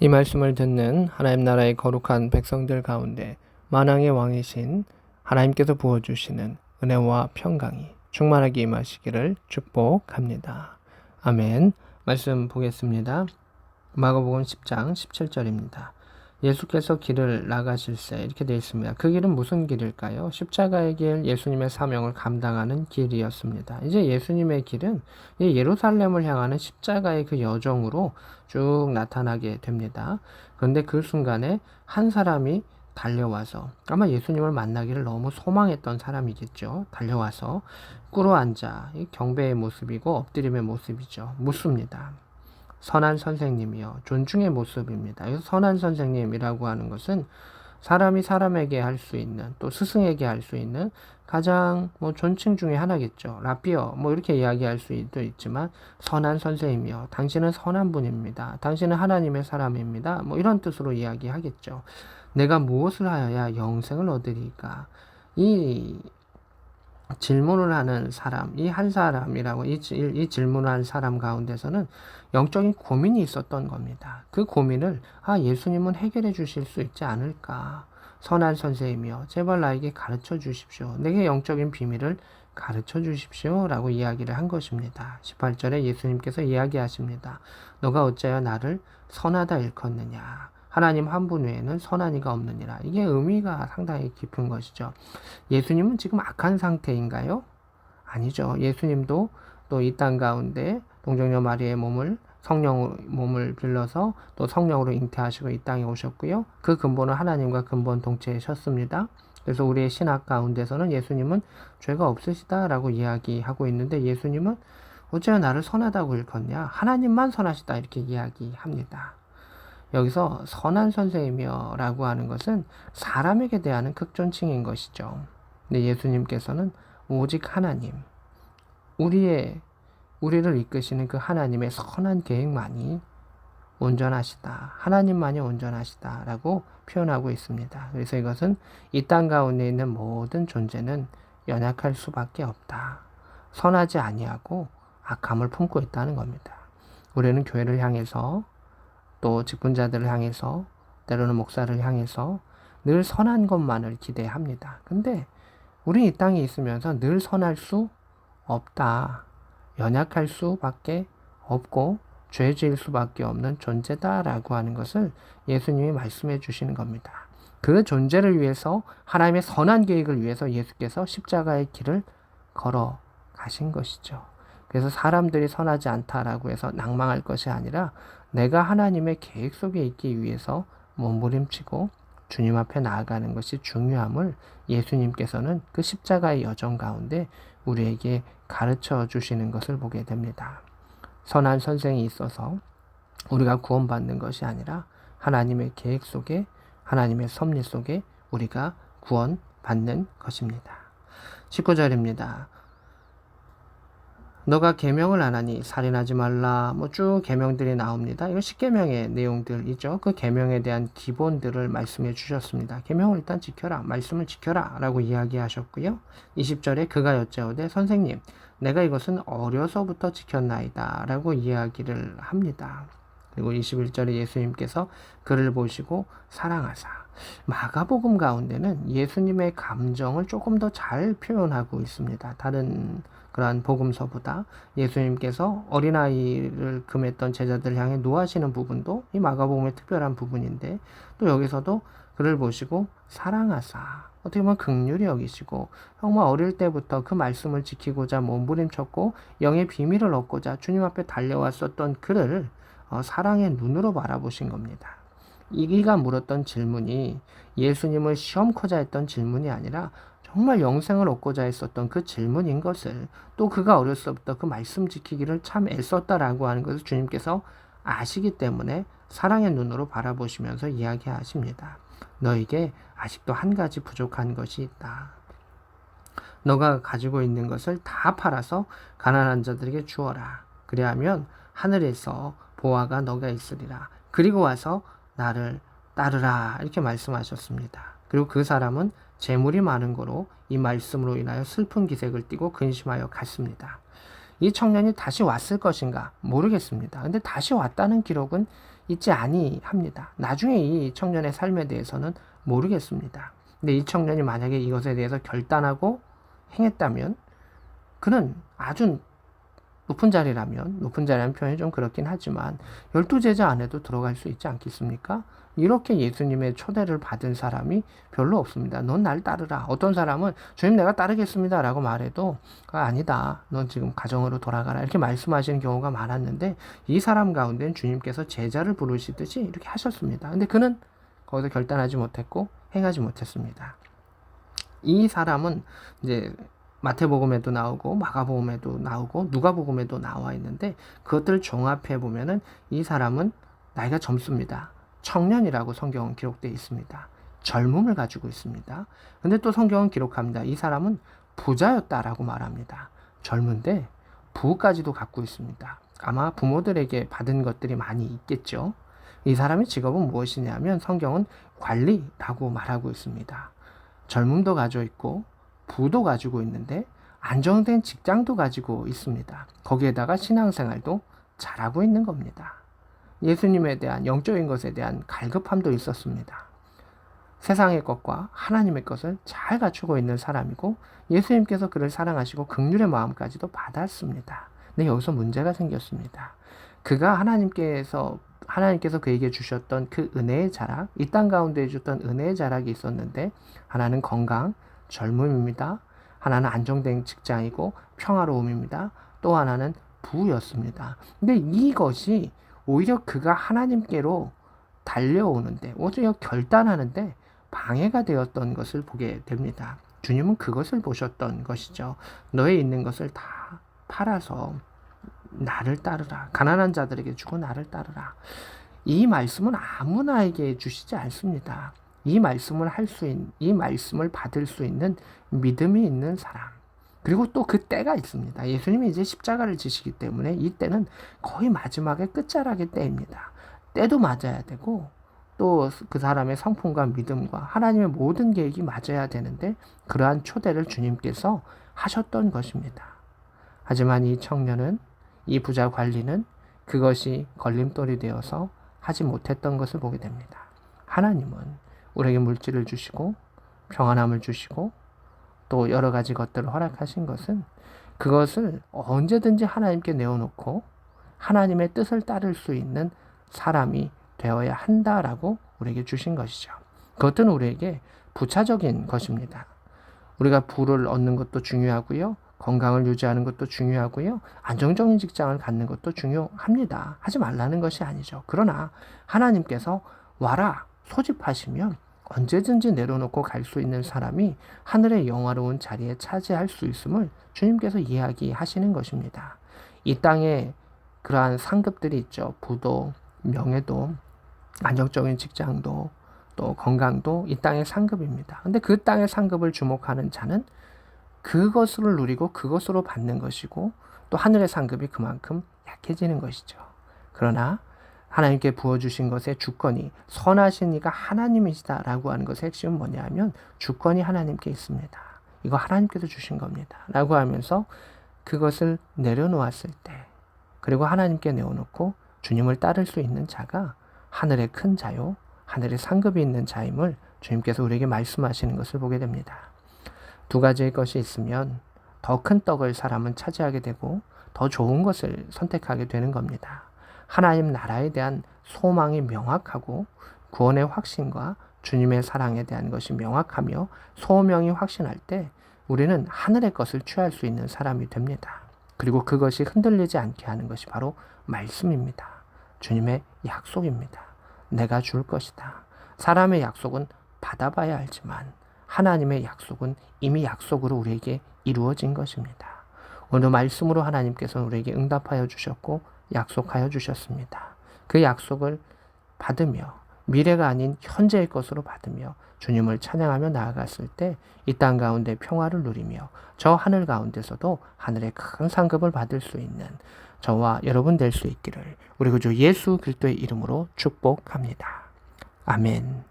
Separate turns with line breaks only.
이 말씀을 듣는 하나님 나라의 거룩한 백성들 가운데 만왕의 왕이신 하나님께서 부어주시는 은혜와 평강이 충만하게 임하시기를 축복합니다. 아멘. 말씀 보겠습니다. 마가복음 10장 17절입니다. 예수께서 길을 나가실새 이렇게 되어 있습니다. 그 길은 무슨 길일까요? 십자가의 길, 예수님의 사명을 감당하는 길이었습니다. 이제 예수님의 길은 예루살렘을 향하는 십자가의 그 여정으로 쭉 나타나게 됩니다. 그런데 그 순간에 한 사람이 달려와서, 아마 예수님을 만나기를 너무 소망했던 사람이겠죠. 달려와서 꿇어앉아, 경배의 모습이고 엎드림의 모습이죠. 묻습니다. 선한 선생님이요. 존중의 모습입니다. 그래서 선한 선생님이라고 하는 것은 사람이 사람에게 할 수 있는, 또 스승에게 할 수 있는 가장 존칭 중에 하나겠죠. 라피어 이렇게 이야기할 수도 있지만, 선한 선생님이요. 당신은 선한 분입니다. 당신은 하나님의 사람입니다. 이런 뜻으로 이야기하겠죠. 내가 무엇을 하여야 영생을 얻으리까? 이 질문을 하는 사람, 이 한 사람이라고, 이 질문을 한 사람 가운데서는 영적인 고민이 있었던 겁니다. 그 고민을, 예수님은 해결해 주실 수 있지 않을까? 선한 선생님이여, 제발 나에게 가르쳐 주십시오. 내게 영적인 비밀을 가르쳐 주십시오. 라고 이야기를 한 것입니다. 18절에 예수님께서 이야기하십니다. 너가 어찌하여 나를 선하다 일컫느냐? 하나님 한 분 외에는 선한 이가 없느니라. 이게 의미가 상당히 깊은 것이죠. 예수님은 지금 악한 상태인가요? 아니죠. 예수님도 또 이 땅 가운데 동정녀 마리의 성령 몸을 빌려서 또 성령으로 잉태하시고 이 땅에 오셨고요. 그 근본은 하나님과 근본 동체셨습니다. 그래서 우리의 신학 가운데서는 예수님은 죄가 없으시다라고 이야기하고 있는데, 예수님은 어째요 나를 선하다고 일컫냐? 하나님만 선하시다 이렇게 이야기합니다. 여기서 선한 선생님이여 라고 하는 것은 사람에게 대한 극존칭인 것이죠. 근데 예수님께서는 오직 하나님, 우리를 이끄시는 그 하나님의 선한 계획만이 온전하시다. 하나님만이 온전하시다 라고 표현하고 있습니다. 그래서 이것은 이 땅 가운데 있는 모든 존재는 연약할 수밖에 없다. 선하지 아니하고 악함을 품고 있다는 겁니다. 우리는 교회를 향해서, 또 직분자들을 향해서, 때로는 목사를 향해서 늘 선한 것만을 기대합니다. 근데 우리 이 땅에 있으면서 늘 선할 수 없다. 연약할 수밖에 없고 죄 지을 수밖에 없는 존재다라고 하는 것을 예수님이 말씀해 주시는 겁니다. 그 존재를 위해서, 하나님의 선한 계획을 위해서 예수께서 십자가의 길을 걸어 가신 것이죠. 그래서 사람들이 선하지 않다라고 해서 낭망할 것이 아니라, 내가 하나님의 계획 속에 있기 위해서 몸부림치고 주님 앞에 나아가는 것이 중요함을 예수님께서는 그 십자가의 여정 가운데 우리에게 가르쳐 주시는 것을 보게 됩니다. 선한 선생이 있어서 우리가 구원받는 것이 아니라 하나님의 계획 속에, 하나님의 섭리 속에 우리가 구원받는 것입니다. 19절입니다. 너가 계명을 안 하니 살인하지 말라. 쭉 계명들이 나옵니다. 이거 10계명의 내용들이죠. 그 계명에 대한 기본들을 말씀해 주셨습니다. 계명을 일단 지켜라. 말씀을 지켜라. 라고 이야기하셨고요. 20절에 그가 여짜오되 선생님, 내가 이것은 어려서부터 지켰나이다. 라고 이야기를 합니다. 그리고 21절에 예수님께서 그를 보시고 사랑하사. 마가복음 가운데는 예수님의 감정을 조금 더 잘 표현하고 있습니다. 다른 그러한 복음서보다 예수님께서 어린아이를 금했던 제자들 향해 노하시는 부분도 이 마가복음의 특별한 부분인데, 또 여기서도 그를 보시고 사랑하사, 어떻게 보면 긍휼히 여기시고, 정말 어릴 때부터 그 말씀을 지키고자 몸부림쳤고 영의 비밀을 얻고자 주님 앞에 달려왔었던 그를 사랑의 눈으로 바라보신 겁니다. 이가 물었던 질문이 예수님을 시험코자 했던 질문이 아니라 정말 영생을 얻고자 했었던 그 질문인 것을, 또 그가 어렸을 때부터 그 말씀 지키기를 참 애썼다라고 하는 것을 주님께서 아시기 때문에 사랑의 눈으로 바라보시면서 이야기하십니다. 너에게 아직도 한 가지 부족한 것이 있다. 너가 가지고 있는 것을 다 팔아서 가난한 자들에게 주어라. 그리하면 하늘에서 보화가 너가 있으리라. 그리고 와서 나를 따르라. 이렇게 말씀하셨습니다. 그리고 그 사람은 재물이 많은 거로 이 말씀으로 인하여 슬픈 기색을 띠고 근심하여 갔습니다. 이 청년이 다시 왔을 것인가 모르겠습니다. 근데 다시 왔다는 기록은 있지 아니합니다. 나중에 이 청년의 삶에 대해서는 모르겠습니다. 근데 이 청년이 만약에 이것에 대해서 결단하고 행했다면 그는 아주 높은 자리라면, 높은 자리라는 표현이 좀 그렇긴 하지만 12제자 안에도 들어갈 수 있지 않겠습니까? 이렇게 예수님의 초대를 받은 사람이 별로 없습니다. 넌 날 따르라. 어떤 사람은 주님 내가 따르겠습니다 라고 말해도 아니다. 넌 지금 가정으로 돌아가라. 이렇게 말씀하시는 경우가 많았는데 이 사람 가운데는 주님께서 제자를 부르시듯이 이렇게 하셨습니다. 근데 그는 거기서 결단하지 못했고 행하지 못했습니다. 이 사람은 이제 마태복음에도 나오고 마가복음에도 나오고 누가복음에도 나와 있는데 그것들을 종합해 보면은 이 사람은 나이가 젊습니다. 청년이라고 성경은 기록되어 있습니다. 젊음을 가지고 있습니다. 근데 또 성경은 기록합니다. 이 사람은 부자였다라고 말합니다. 젊은데 부까지도 갖고 있습니다. 아마 부모들에게 받은 것들이 많이 있겠죠. 이 사람의 직업은 무엇이냐면 성경은 관리라고 말하고 있습니다. 젊음도 가지고 있고 부도 가지고 있는데 안정된 직장도 가지고 있습니다. 거기에다가 신앙생활도 잘하고 있는 겁니다. 예수님에 대한 영적인 것에 대한 갈급함도 있었습니다. 세상의 것과 하나님의 것을 잘 갖추고 있는 사람이고 예수님께서 그를 사랑하시고 긍휼의 마음까지도 받았습니다. 근데 여기서 문제가 생겼습니다. 그가 하나님께서 그에게 주셨던 그 은혜의 자락, 이 땅 가운데 주셨던 은혜의 자락이 있었는데 하나는 건강, 젊음입니다. 하나는 안정된 직장이고 평화로움입니다. 또 하나는 부였습니다. 근데 이것이 오히려 그가 하나님께로 달려오는데 오히려 결단하는데 방해가 되었던 것을 보게 됩니다. 주님은 그것을 보셨던 것이죠. 너의 있는 것을 다 팔아서 나를 따르라. 가난한 자들에게 주고 나를 따르라. 이 말씀은 아무나에게 주시지 않습니다. 이 말씀을 이 말씀을 받을 수 있는 믿음이 있는 사람. 그리고 또 그 때가 있습니다. 예수님이 이제 십자가를 지시기 때문에 이 때는 거의 마지막에 끝자락의 때입니다. 때도 맞아야 되고 또 그 사람의 성품과 믿음과 하나님의 모든 계획이 맞아야 되는데 그러한 초대를 주님께서 하셨던 것입니다. 하지만 이 청년은 이 부자 관리는 그것이 걸림돌이 되어서 하지 못했던 것을 보게 됩니다. 하나님은 우리에게 물질을 주시고 평안함을 주시고 또 여러 가지 것들을 허락하신 것은 그것을 언제든지 하나님께 내어놓고 하나님의 뜻을 따를 수 있는 사람이 되어야 한다라고 우리에게 주신 것이죠. 그것은 우리에게 부차적인 것입니다. 우리가 부를 얻는 것도 중요하고요. 건강을 유지하는 것도 중요하고요. 안정적인 직장을 갖는 것도 중요합니다. 하지 말라는 것이 아니죠. 그러나 하나님께서 와라 소집하시면 언제든지 내려놓고 갈 수 있는 사람이 하늘의 영화로운 자리에 차지할 수 있음을 주님께서 이야기하시는 것입니다. 이 땅에 그러한 상급들이 있죠. 부도, 명예도, 안정적인 직장도, 또 건강도 이 땅의 상급입니다. 근데 그 땅의 상급을 주목하는 자는 그것을 누리고 그것으로 받는 것이고 또 하늘의 상급이 그만큼 약해지는 것이죠. 그러나 하나님께 부어주신 것의 주권이 선하신 이가 하나님이시다라고 하는 것의 핵심은 뭐냐면 주권이 하나님께 있습니다. 이거 하나님께서 주신 겁니다. 라고 하면서 그것을 내려놓았을 때 그리고 하나님께 내어놓고 주님을 따를 수 있는 자가 하늘의 큰 자요 하늘의 상급이 있는 자임을 주님께서 우리에게 말씀하시는 것을 보게 됩니다. 두 가지의 것이 있으면 더 큰 떡을 사람은 차지하게 되고 더 좋은 것을 선택하게 되는 겁니다. 하나님 나라에 대한 소망이 명확하고 구원의 확신과 주님의 사랑에 대한 것이 명확하며 소명이 확신할 때 우리는 하늘의 것을 취할 수 있는 사람이 됩니다. 그리고 그것이 흔들리지 않게 하는 것이 바로 말씀입니다. 주님의 약속입니다. 내가 줄 것이다. 사람의 약속은 받아봐야 알지만 하나님의 약속은 이미 약속으로 우리에게 이루어진 것입니다. 오늘 말씀으로 하나님께서 우리에게 응답하여 주셨고 약속하여 주셨습니다. 그 약속을 받으며 미래가 아닌 현재의 것으로 받으며 주님을 찬양하며 나아갔을 때 이 땅 가운데 평화를 누리며 저 하늘 가운데서도 하늘의 큰 상급을 받을 수 있는 저와 여러분 될 수 있기를 우리 구주 예수 그리스도의 이름으로 축복합니다. 아멘.